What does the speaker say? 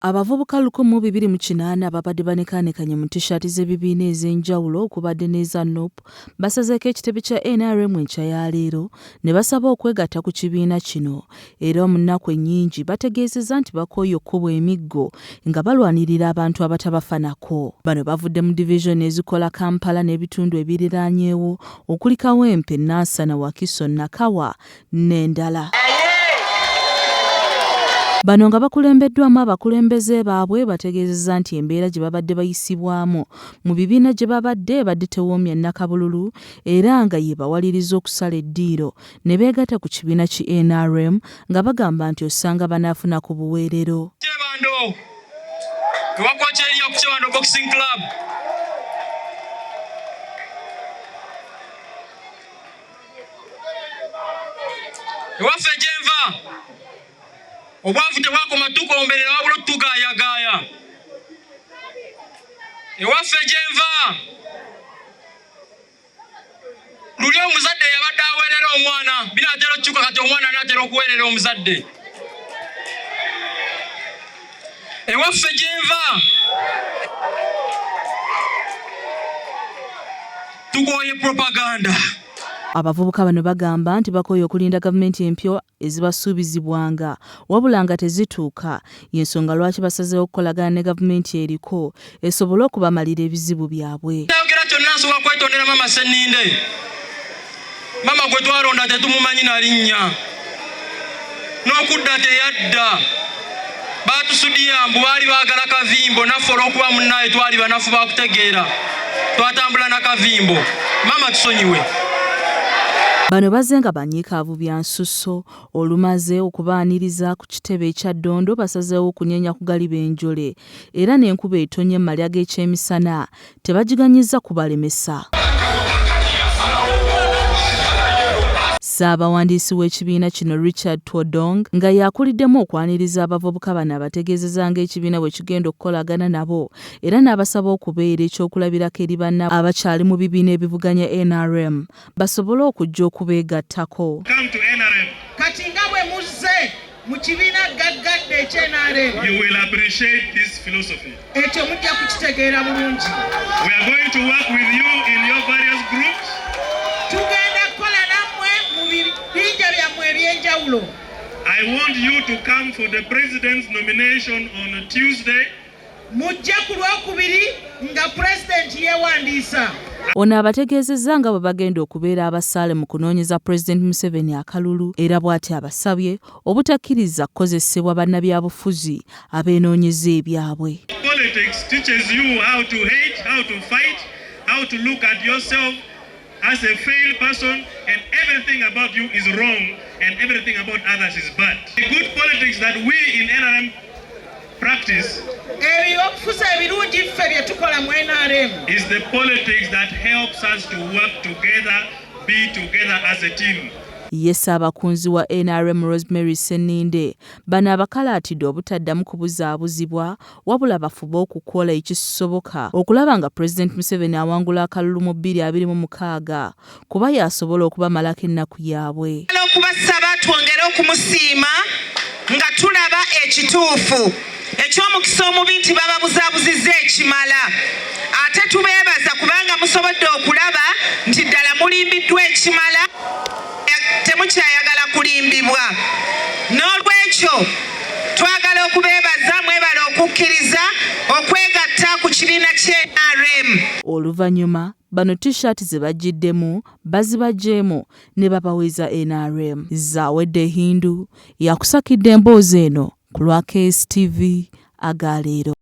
Abavubuka 128 babadde banekaanekanye mu t-shirt z'ebibiina ez'enjawulo okubadde n'eza NUP basazeeko ekitebe kya NRM enkya ya leero ne basaba okwegatta ku kibiina kino era mu nnaku ennyingi bategeezezza nti bakooye okkubwa emiggo nga balwanirira abantu abatabafanako. Bano bavudde mu division ezikola Kampala n'ebitundu ebiriraanyeewo okuli Kawempe, Nansana, Wakiso, Nakawa n'endala. Bano nga bakulembeddwamu abakulembeze baabwe bategeezezza nti embeera gye babadde bayisibwamu mu bibiina gye babadde badde tewoomya nnakabululu era nga ye bawaliriza okusala eddiiro ne beegatta ku kibiina ki NRM nga bagamba nti osanga banaafuna ku buweerero. Ewaffe gyenva obwavu tebwakoma tukomberera wabula tugaayagaaya. Ewaffe gyenva luli omuzadde yabadde aweerera omwana binaatera okukyuka kati omwana anaatera okuweerera omuzadde. Ewaffe gyenva tukooye propaganda. Abavubuka bano bagamba nti bakooye okulinda gavumenti empya ezibasuubizibwanga wabula nga tezituuka y'ensonga lwaki basazeewo okukolagana ne gavumenti eriko esobole okubamalira ebizibu byabwe. Ayogera kyonna nsobola kwetondera Mama Senninde. Mama gwe twalonda tetumumanyi na linnya n'okudda teyadda. Baatusuddiya mbu baali baagala Kavimbo naffe olw'okuba munnaye twali banafu bakutegeera twatambula na Kavimbo. Mama tusonyiwe. Bano bazze nga banyiikaavu bya nsusso olumaze okubaaniriza ku kitebe ekya Ddondo basazeewo okunyenya ku galiba enjole era n'enkuba etonnya emmalya g'ekyemisana tebagiganyizza kubalemesa. Ssaabawandiisi w'ekibiina kino Richard Twodong nga yakuliddemu okwaniriza abavubuka bano abategeezezza ng'ekibiina bwe kigenda okukolagana nabo era n'abasaba okubeera ekyokulabirako eri banna abakyali mu bibiina ebivuganya NRM basobole okujja okubeegattako. Kati nga bwe muzze mu kibiina gaggadde ekye-NRM, you will appreciate this philosophy. Ekyo mujja kukitegeera bulungi. We are going to work with you in your various groups. Tugenda kukola nammwe mu bibinja byammwe eby'enjawulo. I want you to come for the president's nomination on Tuesday. Mujja ku Lwokubiri nga pulezidenti yeewandiisa. Ono abategeezezza nga bwe bagenda okubeera abasaale mu kunoonyeza Pulezidenti Museveni akalulu era bw'ati abasabye obutakkiriza kukozesebwa bannabyabufuzi abeenoonyeza ebyabwe. Politics teaches you how to hate, how to fight, how to look at yourself as a failed person and everything about you is wrong and everything about others is bad. The good politics that we in NRM practice Ebyobufuzi ebirungi ffe bye tukola mu NRM is the politics that helps us to work together, be together as a team. Ye Ssaabakunzi wa NRM Rosemary Senninde bano abakalaatidde obutaddamu kubuzaabuzibwa wabula bafube okukola ekisoboka okulaba nga Pulezidenti Museveni awangula akalulu mu 2026 kuba yasobola okubamalako ennaku yaabwe. Okubasaba twongere okumusiima nga tulaba ekituufu eky'omukisa omubi nti bababuzaabuzizza ekimala ate tubeebaza kubanga musobodde okulaba nti ddala mulimbiddwa ekimala temukyayagala kulimbibwa. N'olwekyo twagala okubeebaza mwebale okukkiriza okwegatta ku kibiina ky'NRM. Oluvannyuma bano t-shirt ze bajjiddemu bazibagjeemu ne babaweeza NRM. Zaawedde Hindu yakusakidde emboozi eno ku lwa KSTV agaleero.